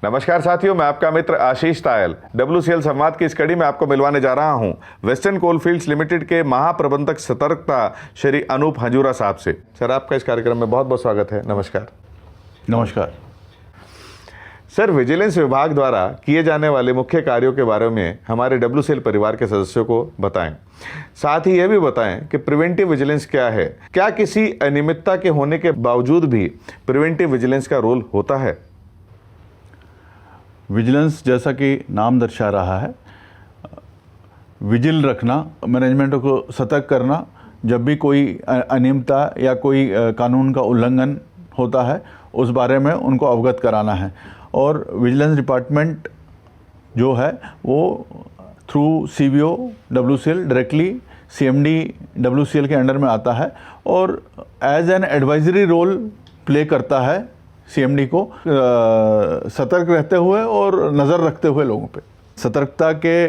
नमस्कार साथियों, मैं आपका मित्र आशीष तायल WCL संवाद की इस कड़ी में आपको मिलवाने जा रहा हूं वेस्टर्न कोलफील्ड्स लिमिटेड के महाप्रबंधक सतर्कता श्री अनूप हजूरा साहब से। सर, आपका इस कार्यक्रम में बहुत बहुत स्वागत है। नमस्कार। नमस्कार सर, विजिलेंस विभाग द्वारा किए जाने वाले मुख्य कार्यों के बारे में हमारे WCL परिवार के सदस्यों को बताएं। साथ ही यह भी बताएं कि प्रिवेंटिव विजिलेंस क्या है। क्या किसी अनियमितता के होने के बावजूद भी प्रिवेंटिव विजिलेंस का रोल होता है? विजिलेंस जैसा कि नाम दर्शा रहा है, विजिल रखना, मैनेजमेंट को सतर्क करना जब भी कोई अनियमितता या कोई कानून का उल्लंघन होता है उस बारे में उनको अवगत कराना है। और विजिलेंस डिपार्टमेंट जो है वो through CBO WCL directly CMD WCL के अंडर में आता है और as an advisory role play करता है CMD को, सतर्क रहते हुए और नज़र रखते हुए लोगों पे। सतर्कता के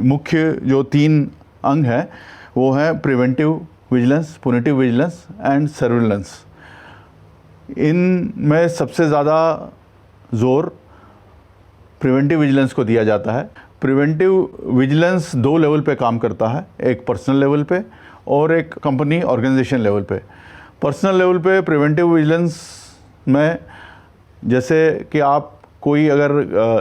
मुख्य जो 3 अंग हैं वो हैं preventive vigilance, पुनिटिव vigilance and surveillance. इनमें सबसे ज़्यादा जोर प्रिवेंटिव विजिलेंस को दिया जाता है। प्रिवेंटिव विजिलेंस 2 लेवल पे काम करता है, एक पर्सनल लेवल पे और एक कंपनी ऑर्गेनाइजेशन लेवल पे। पर्सनल लेवल पे प्रिवेंटिव विजिलेंस में जैसे कि आप कोई अगर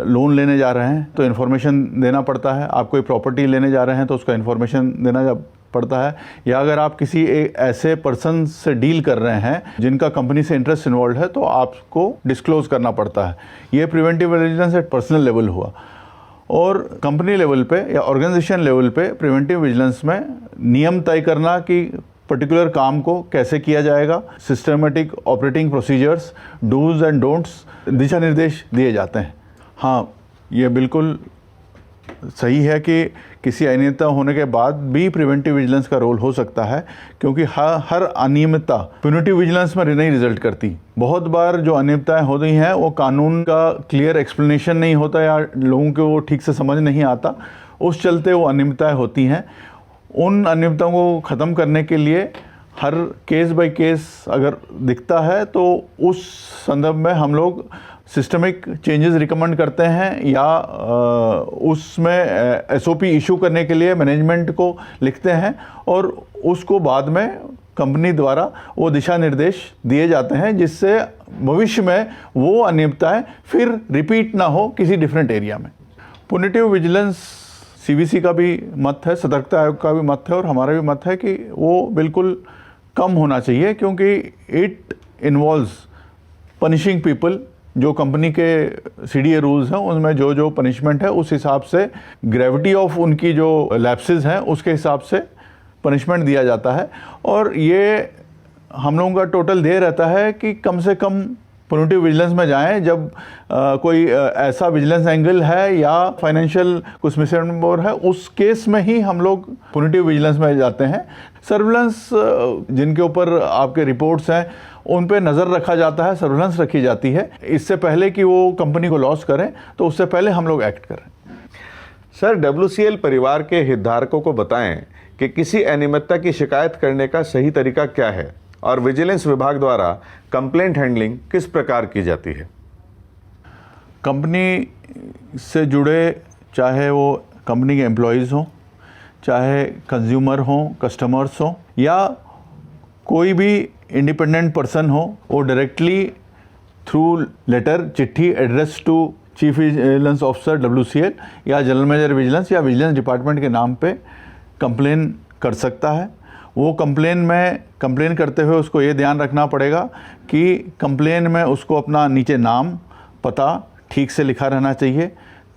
लोन लेने जा रहे हैं तो इन्फॉर्मेशन देना पड़ता है, आप कोई प्रॉपर्टी लेने जा रहे हैं तो उसका इन्फॉर्मेशन देना पड़ता है, या अगर आप किसी ऐसे पर्सन से डील कर रहे हैं जिनका कंपनी से इंटरेस्ट इन्वॉल्व है तो आपको डिस्क्लोज करना पड़ता है। ये preventive vigilance eight personal level हुआ। और कंपनी लेवल पे या ऑर्गेनाइजेशन लेवल पे प्रिवेंटिव विजिलेंस में नियम तय करना कि पर्टिकुलर काम को कैसे किया जाएगा, systematic operating procedures, dos and don'ts, दिशा निर्देश दिए जाते हैं। हाँ, ये बिल्कुल सही है कि किसी अनियमितता होने के बाद भी प्रिवेंटिव विजिलेंस का रोल हो सकता है, क्योंकि हर अनियमितता प्यूनिटिव विजिलेंस में नहीं रिजल्ट करती। बहुत बार जो अनियमितताएं हो रही हैं वो कानून का क्लियर एक्सप्लेनेशन नहीं होता या लोगों को वो ठीक से समझ नहीं आता, उस चलते वो अनियमितताएं होती हैं। उन अनियमितताओं को ख़त्म करने के लिए हर केस बाय केस अगर दिखता है तो उस संदर्भ में हम लोग सिस्टमिक चेंजेस रिकमेंड करते हैं या उसमें SOP इशू करने के लिए मैनेजमेंट को लिखते हैं और उसको बाद में कंपनी द्वारा वो दिशा निर्देश दिए जाते हैं जिससे भविष्य में वो अनियमितताएं फिर रिपीट ना हो किसी डिफरेंट एरिया में। पुनिटिव विजिलेंस CBC का भी मत है, सतर्कता आयोग का भी मत है और हमारा भी मत है कि वो बिल्कुल कम होना चाहिए, क्योंकि इट इन्वॉल्व्स पनिशिंग पीपल। जो कंपनी के CDA रूल्स हैं उनमें जो जो पनिशमेंट है उस हिसाब से ग्रेविटी ऑफ उनकी जो लैप्सेस हैं उसके हिसाब से पनिशमेंट दिया जाता है। और ये हम लोगों का टोटल ध्येय रहता है कि कम से कम पुनिटिव विजिलेंस में जाएं जब कोई ऐसा विजिलेंस एंगल है या फाइनेंशियल कुछ मिसहैपनिंग है, उस केस में ही हम लोग पुनिटिव विजिलेंस में जाते हैं। सर्विलेंस जिनके ऊपर आपके रिपोर्ट्स हैं उन पे नज़र रखा जाता है, सर्विलेंस रखी जाती है, इससे पहले कि वो कंपनी को लॉस करें तो उससे पहले हम लोग एक्ट करें। सर, WCL परिवार के हितधारकों को बताएं कि किसी अनियमितता की शिकायत करने का सही तरीका क्या है और विजिलेंस विभाग द्वारा कंप्लेंट हैंडलिंग किस प्रकार की जाती है। कंपनी से जुड़े, चाहे वो कंपनी के एम्प्लॉयज़ हों, चाहे कंज्यूमर हों, कस्टमर्स हों, या कोई भी इंडिपेंडेंट पर्सन हो, वो डायरेक्टली थ्रू लेटर, चिट्ठी address to chief vigilance officer WCL या जनरल मैनेजर विजिलेंस या विजिलेंस डिपार्टमेंट के नाम पे कंप्लेन कर सकता है। वो कंप्लेन करते हुए उसको ये ध्यान रखना पड़ेगा कि कंप्लेन में उसको अपना नीचे नाम, पता ठीक से लिखा रहना चाहिए,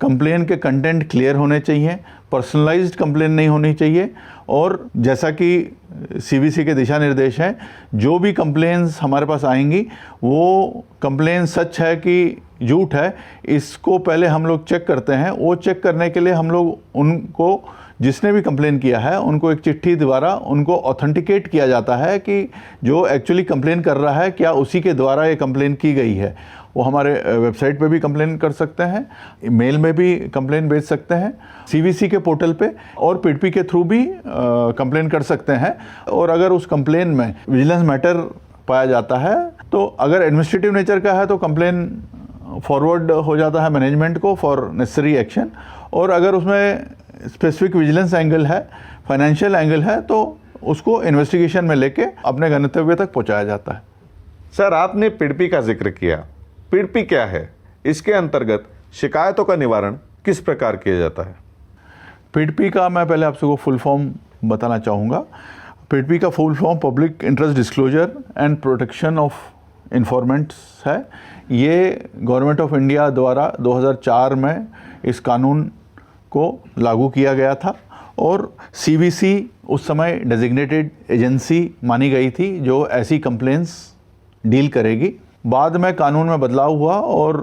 कंप्लेन के कंटेंट क्लियर होने चाहिए, पर्सनलाइज्ड कंप्लेन नहीं होनी चाहिए। और जैसा कि CBC के दिशा निर्देश हैं, जो भी कंप्लेन्स हमारे पास आएंगी वो कंप्लेन सच है कि झूठ है, इसको पहले हम लोग चेक करते हैं। वो चेक करने के लिए हम लोग उनको, जिसने भी कंप्लेन किया है, उनको एक चिट्ठी द्वारा उनको ऑथेंटिकेट किया जाता है कि जो एक्चुअली कंप्लेन कर रहा है क्या उसी के द्वारा ये कंप्लेन की गई है। वो हमारे वेबसाइट पे भी कंप्लेन कर सकते हैं, मेल में भी कंप्लेन भेज सकते हैं, CBC के पोर्टल पे और PIDP के थ्रू भी कंप्लेन कर सकते हैं। और अगर उस कंप्लेन में विजिलेंस मैटर पाया जाता है तो अगर एडमिनिस्ट्रेटिव नेचर का है तो कंप्लेन फॉरवर्ड हो जाता है मैनेजमेंट को फॉर नेसेसरी एक्शन, और अगर उसमें स्पेसिफिक विजिलेंस एंगल है, फाइनेंशियल एंगल है, तो उसको इन्वेस्टिगेशन में लेके अपने गंतव्य तक पहुंचाया जाता है। सर, आपने पिडपी का जिक्र किया। पिडपी क्या है? इसके अंतर्गत शिकायतों का निवारण किस प्रकार किया जाता है? पिडपी का मैं पहले आपसे को फुल फॉर्म बताना चाहूँगा। पिडपी का full form public interest disclosure and protection of informants है। ये गवर्नमेंट ऑफ इंडिया द्वारा 2004 में इस कानून को लागू किया गया था, और सीवीसी उस समय डेजिग्नेटेड एजेंसी मानी गई थी जो ऐसी कंप्लेंट्स डील करेगी। बाद में कानून में बदलाव हुआ और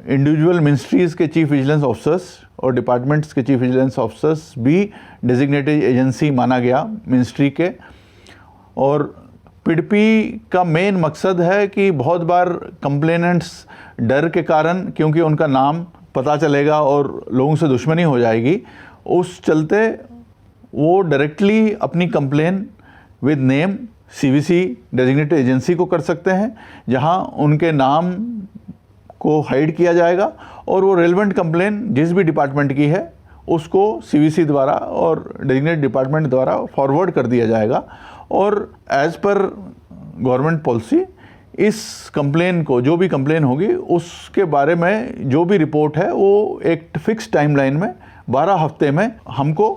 इंडिविजुअल मिनिस्ट्रीज़ के चीफ विजिलेंस ऑफिसर्स और डिपार्टमेंट्स के चीफ विजिलेंस ऑफिसर्स भी डेजिग्नेटेड एजेंसी माना गया मिनिस्ट्री के। और पिडपी का मेन मकसद है कि बहुत बार कंप्लेनेंट्स डर के कारण, क्योंकि उनका नाम पता चलेगा और लोगों से दुश्मनी हो जाएगी, उस चलते वो डायरेक्टली अपनी complain with name CVC designated agency को कर सकते हैं, जहां उनके नाम को हाइड किया जाएगा और वो रेलेवेंट कंप्लेन जिस भी डिपार्टमेंट की है उसको सीवीसी द्वारा और डेजिग्नेटेड डिपार्टमेंट द्वारा फॉरवर्ड कर दिया जाएगा। और एज पर गवर्नमेंट पॉलिसी इस कंप्लेन को, जो भी कंप्लेन होगी उसके बारे में जो भी रिपोर्ट है वो एक फिक्स टाइमलाइन में 12 हफ्ते में हमको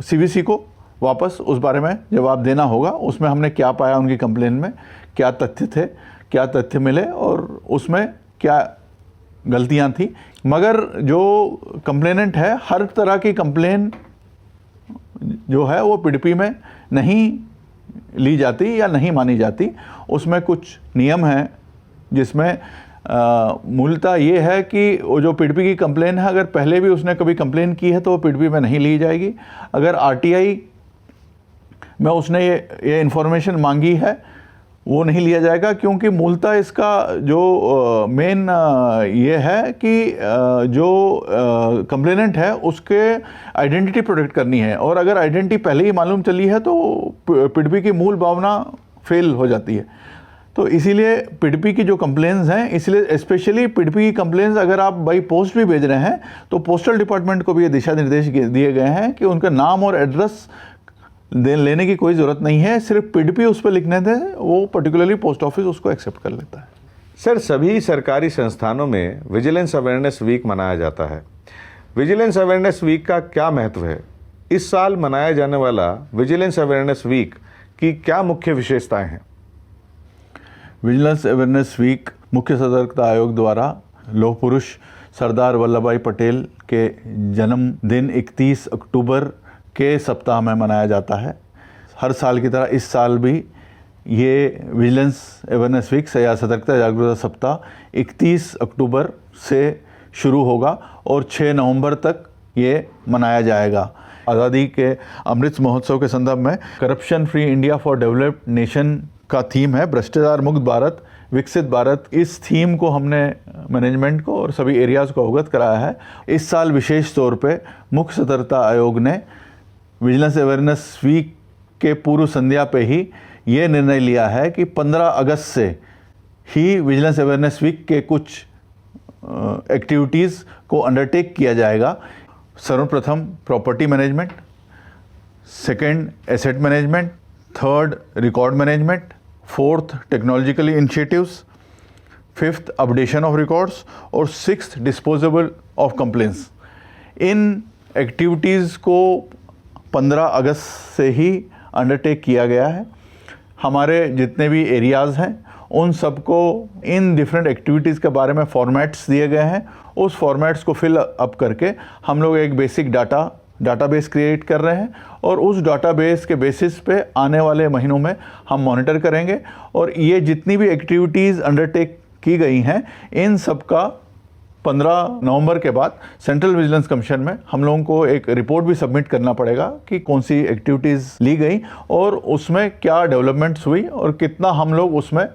सीवीसी को वापस उस बारे में जवाब देना होगा। उसमें हमने क्या पाया, उनकी कंप्लेन में क्या तथ्य थे, क्या तथ्य मिले और उसमें क्या गलतियां थी। मगर जो कंप्लेनेंट है, हर तरह की कंप्लेन जो है वो पिडपी में नहीं ली जाती या नहीं मानी जाती। उसमें कुछ नियम हैं जिसमें मूलतः ये है कि वो जो पिडपी की कंप्लेन है, अगर पहले भी उसने कभी कंप्लेन की है तो वो पिडपी में नहीं ली जाएगी। अगर आरटीआई में उसने ये इन्फॉर्मेशन मांगी है वो नहीं लिया जाएगा, क्योंकि मूलतः इसका जो मेन ये है कि जो कंप्लेनेंट है उसके आइडेंटिटी प्रोटेक्ट करनी है, और अगर आइडेंटिटी पहले ही मालूम चली है तो पिडपी की मूल भावना फेल हो जाती है। तो इसीलिए पिडपी की जो कंप्लेंट्स हैं, इसलिए स्पेशली पिडपी की कंप्लेंट्स अगर आप बाई पोस्ट भी भेज रहे हैं तो पोस्टल डिपार्टमेंट को भी ये दिशा निर्देश दिए गए हैं कि उनका नाम और एड्रेस लेने की कोई ज़रूरत नहीं है, सिर्फ पिडपी उस पर लिखने थे, वो पर्टिकुलरली पोस्ट ऑफिस उसको एक्सेप्ट कर लेता है। सर, सभी सरकारी संस्थानों में विजिलेंस अवेयरनेस वीक मनाया जाता है। विजिलेंस अवेयरनेस वीक का क्या महत्व है? इस साल मनाया जाने वाला विजिलेंस अवेयरनेस वीक की क्या मुख्य विशेषताएं हैं? विजिलेंस अवेयरनेस वीक मुख्य सतर्कता आयोग द्वारा लौह पुरुष सरदार वल्लभ भाई पटेल के जन्मदिन 31 अक्टूबर के सप्ताह में मनाया जाता है। हर साल की तरह इस साल भी ये विजिलेंस अवेयरनेस वीक या सतर्कता जागरूकता सप्ताह 31 अक्टूबर से शुरू होगा और 6 नवंबर तक ये मनाया जाएगा। आज़ादी के अमृत महोत्सव के संदर्भ में corruption free India for developed nation का थीम है भ्रष्टाचार मुक्त भारत विकसित भारत। इस थीम को हमने मैनेजमेंट को और सभी एरियाज़ को अवगत कराया है। इस साल विशेष तौर पे मुख्य सतर्कता आयोग ने विजिलेंस अवेयरनेस वीक के पूर्व संध्या पे ही ये निर्णय लिया है कि 15 अगस्त से ही विजिलेंस अवेयरनेस वीक के कुछ एक्टिविटीज़ को अंडरटेक किया जाएगा। सर्वप्रथम property management, second asset management, third record management, fourth technologically initiatives, fifth updation of records और सिक्स्थ डिस्पोजेबल ऑफ कंप्लेंट्स। इन एक्टिविटीज़ को 15 अगस्त से ही अंडरटेक किया गया है। हमारे जितने भी एरियाज़ हैं उन सबको इन डिफरेंट एक्टिविटीज़ के बारे में फॉर्मेट्स दिए गए हैं। उस फॉर्मेट्स को फिल अप करके हम लोग एक बेसिक डाटाबेस क्रिएट कर रहे हैं और उस डाटाबेस के बेसिस पे आने वाले महीनों में हम मॉनिटर करेंगे और ये जितनी भी एक्टिविटीज़ अंडरटेक की गई हैं इन सब का 15 नवंबर के बाद सेंट्रल विजिलेंस कमीशन में हम लोगों को एक रिपोर्ट भी सबमिट करना पड़ेगा कि कौन सी एक्टिविटीज़ ली गई और उसमें क्या डेवलपमेंट्स हुई और कितना हम लोग उसमें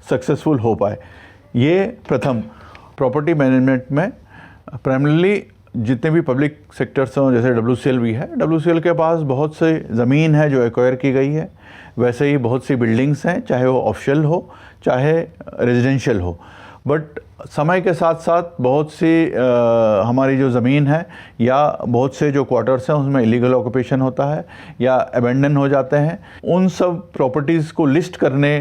सक्सेसफुल हो पाए। ये प्रथम प्रॉपर्टी मैनेजमेंट में प्राइमरीली जितने भी पब्लिक सेक्टर्स हों, जैसे WCL भी है, WCL के पास बहुत से ज़मीन है जो एक्वायर की गई है, वैसे ही बहुत सी बिल्डिंग्स हैं, चाहे वो ऑफिशियल हो चाहे रेजिडेंशियल हो। बट समय के साथ साथ बहुत सी हमारी जो ज़मीन है या बहुत से जो क्वार्टर्स हैं उसमें इलीगल ऑक्यूपेशन होता है या अबेंडन हो जाते हैं, उन सब प्रॉपर्टीज़ को लिस्ट करने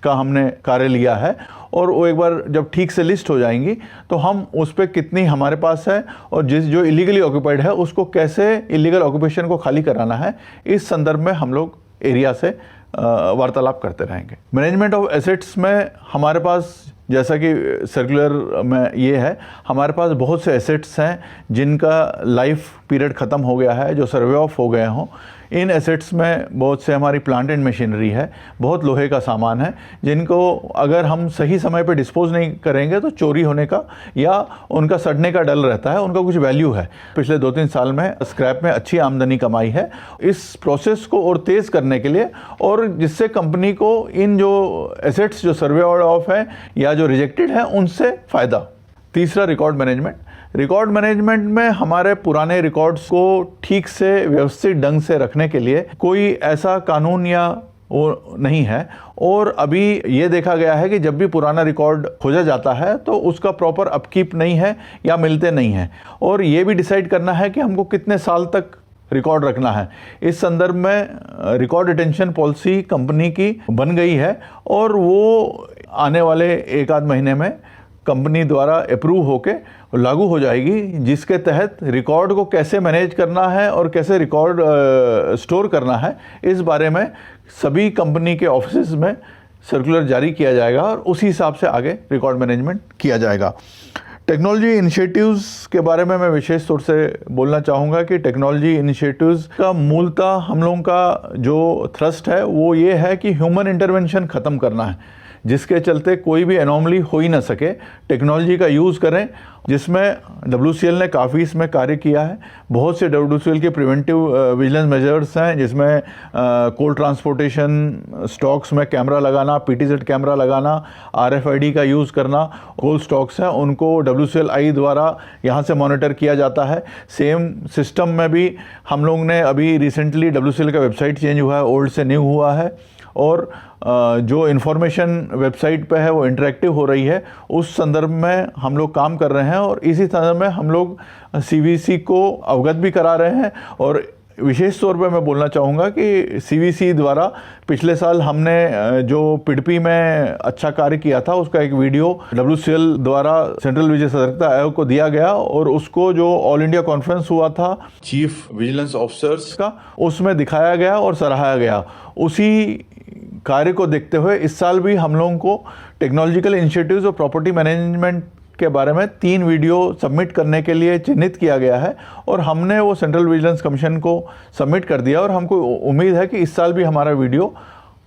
का हमने कार्य लिया है। और वो एक बार जब ठीक से लिस्ट हो जाएंगी तो हम उस पर कितनी हमारे पास है और जो इलीगली ऑक्यूपाइड है उसको कैसे इलीगल ऑक्यूपेशन को खाली कराना है, इस संदर्भ में हम लोग एरिया से वार्तालाप करते रहेंगे। मैनेजमेंट ऑफ एसेट्स में हमारे पास, जैसा कि सर्कुलर में ये है, हमारे पास बहुत से एसेट्स हैं जिनका लाइफ पीरियड ख़त्म हो गया है, जो सर्वे ऑफ हो गए हों। इन एसेट्स में बहुत से हमारी प्लांट एंड मशीनरी है, बहुत लोहे का सामान है, जिनको अगर हम सही समय पे डिस्पोज नहीं करेंगे तो चोरी होने का या उनका सड़ने का डर रहता है, उनका कुछ वैल्यू है। पिछले 2-3 साल में स्क्रैप में अच्छी आमदनी कमाई है। इस प्रोसेस को और तेज़ करने के लिए और जिससे कंपनी को इन जो एसेट्स जो सर्वे ऑफ है या जो रिजेक्टेड हैं उनसे फ़ायदा। तीसरा, रिकॉर्ड मैनेजमेंट। रिकॉर्ड मैनेजमेंट में हमारे पुराने रिकॉर्ड्स को ठीक से व्यवस्थित ढंग से रखने के लिए कोई ऐसा कानून या वो नहीं है। और अभी ये देखा गया है कि जब भी पुराना रिकॉर्ड खोजा जाता है तो उसका प्रॉपर अपकीप नहीं है या मिलते नहीं हैं। और ये भी डिसाइड करना है कि हमको कितने साल तक रिकॉर्ड रखना है। इस संदर्भ में रिकॉर्ड रिटेंशन पॉलिसी कंपनी की बन गई है और वो आने वाले 1-8 महीने में कंपनी द्वारा अप्रूव होके लागू हो जाएगी, जिसके तहत रिकॉर्ड को कैसे मैनेज करना है और कैसे रिकॉर्ड स्टोर करना है, इस बारे में सभी कंपनी के ऑफिस में सर्कुलर जारी किया जाएगा और उसी हिसाब से आगे रिकॉर्ड मैनेजमेंट किया जाएगा। टेक्नोलॉजी इनिशिएटिव्स के बारे में मैं विशेष तौर से बोलना चाहूँगा कि टेक्नोलॉजी इनिशिएटिव्स का मूलतः हम लोगों का जो थ्रस्ट है वो ये है कि ह्यूमन इंटरवेंशन ख़त्म करना है, जिसके चलते कोई भी एनोमली हो ही ना सके। टेक्नोलॉजी का यूज़ करें, जिसमें WCL ने काफ़ी इसमें कार्य किया है। बहुत से WCL के प्रिवेंटिव विजिलेंस मेजर्स हैं, जिसमें कोल्ड ट्रांसपोर्टेशन, स्टॉक्स में कैमरा लगाना, PTZ कैमरा लगाना, RFID का यूज़ करना। कोल्ड स्टॉक्स हैं उनको WCLI द्वारा यहाँ से मॉनिटर किया जाता है। सेम सिस्टम में भी हम लोग ने अभी रिसेंटली WCL का वेबसाइट चेंज हुआ है, ओल्ड से न्यू हुआ है और जो इन्फॉर्मेशन वेबसाइट पे है वो इंटरेक्टिव हो रही है। उस संदर्भ में हम लोग काम कर रहे हैं और इसी संदर्भ में हम लोग CVC को अवगत भी करा रहे हैं। और विशेष तौर पे मैं बोलना चाहूँगा कि CVC द्वारा पिछले साल हमने जो पिडपी में अच्छा कार्य किया था उसका एक वीडियो WCL द्वारा सेंट्रल विजय सतर्कता आयोग को दिया गया और उसको जो ऑल इंडिया कॉन्फ्रेंस हुआ था चीफ विजिलेंस ऑफिसर्स का, उसमें दिखाया गया और सराहाया गया। उसी कार्य को देखते हुए इस साल भी हम लोगों को टेक्नोलॉजिकल इनिशिएटिव्स और प्रॉपर्टी मैनेजमेंट के बारे में 3 वीडियो सबमिट करने के लिए चिन्हित किया गया है और हमने वो सेंट्रल विजिलेंस कमीशन को सबमिट कर दिया और हमको उम्मीद है कि इस साल भी हमारा वीडियो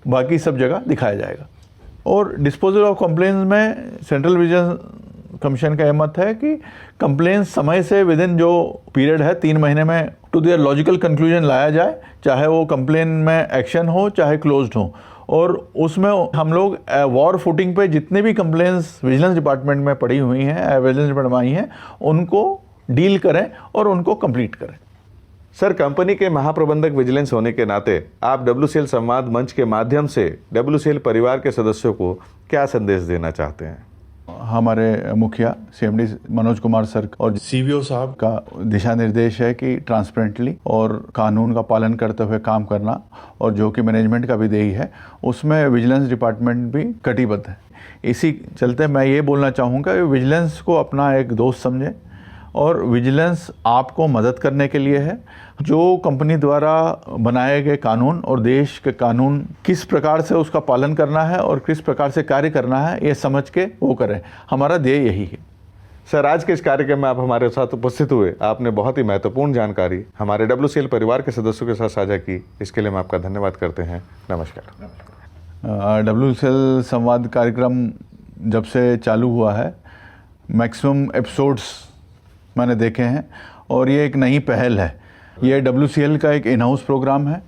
बाकी सब जगह दिखाया जाएगा। और डिस्पोजल ऑफ कंप्लेंट्स में सेंट्रल विजिलेंस कमीशन का मत है कि कंप्लेंट्स समय से विद इन जो पीरियड है 3 महीने में टू देयर लॉजिकल कंक्लूजन लाया जाए, चाहे वो कंप्लेन में एक्शन हो चाहे क्लोज्ड हो। और उसमें हम लोग वॉर फुटिंग पे जितने भी कंप्लेंट्स विजिलेंस डिपार्टमेंट में पड़ी हुई हैं, विजिलेंस डिपार्टमेंट में आई हैं, उनको डील करें और उनको कंप्लीट करें। सर, कंपनी के महाप्रबंधक विजिलेंस होने के नाते आप WCL संवाद मंच के माध्यम से WCL परिवार के सदस्यों को क्या संदेश देना चाहते हैं? हमारे मुखिया CMD मनोज कुमार सर और CVO साहब का दिशा निर्देश है कि ट्रांसपेरेंटली और कानून का पालन करते हुए काम करना, और जो कि मैनेजमेंट का भी ध्येय है उसमें विजिलेंस डिपार्टमेंट भी कटिबद्ध है। इसी चलते मैं ये बोलना चाहूँगा कि विजिलेंस को अपना एक दोस्त समझें और विजिलेंस आपको मदद करने के लिए है। जो कंपनी द्वारा बनाए गए कानून और देश के कानून किस प्रकार से उसका पालन करना है और किस प्रकार से कार्य करना है, ये समझ के वो करें। हमारा ध्येय यही है। सर, आज के इस कार्यक्रम में आप हमारे साथ उपस्थित हुए, आपने बहुत ही महत्वपूर्ण जानकारी हमारे WCL परिवार के सदस्यों के साथ साझा की। इसके लिए हम आपका धन्यवाद करते हैं। नमस्कार। WCL संवाद कार्यक्रम जब से चालू हुआ है मैक्सिमम एपिसोड्स मैंने देखे हैं और ये एक नई पहल है। ये WCL का एक इन हाउस प्रोग्राम है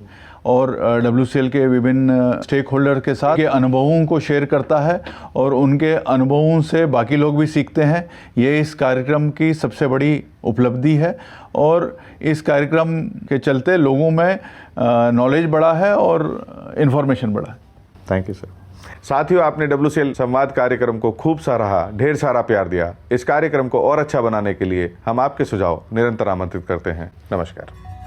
और WCL के विभिन्न स्टेक होल्डर के साथ के अनुभवों को शेयर करता है और उनके अनुभवों से बाकी लोग भी सीखते हैं। ये इस कार्यक्रम की सबसे बड़ी उपलब्धि है और इस कार्यक्रम के चलते लोगों में नॉलेज बढ़ा है और इन्फॉर्मेशन बढ़ा है। Thank you sir. साथियों, आपने WCL संवाद कार्यक्रम को खूब सराहा, ढेर सारा प्यार दिया। इस कार्यक्रम को और अच्छा बनाने के लिए हम आपके सुझाव निरंतर आमंत्रित करते हैं। नमस्कार।